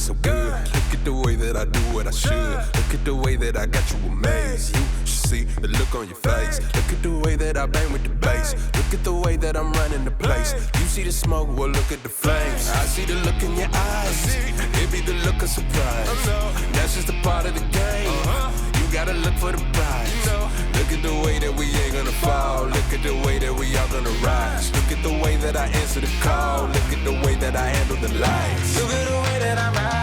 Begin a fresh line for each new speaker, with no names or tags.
so good. Look at the way that I do what I should. Look at the way that I got you amazed. You should see the look on your face. Look at the way that I bang with the bass. Look at the way that I'm running the place. You see the smoke, well look at the flames. I see the look in your eyes. It be the look of surprise. That's just a part of the game. You gotta look for the prize. Look at the way that we ain't gonna fall. Look at the way that we all gonna rise. Look at the way that I answer the call. Look at the way that I handle the lights. Look at the way that I ride.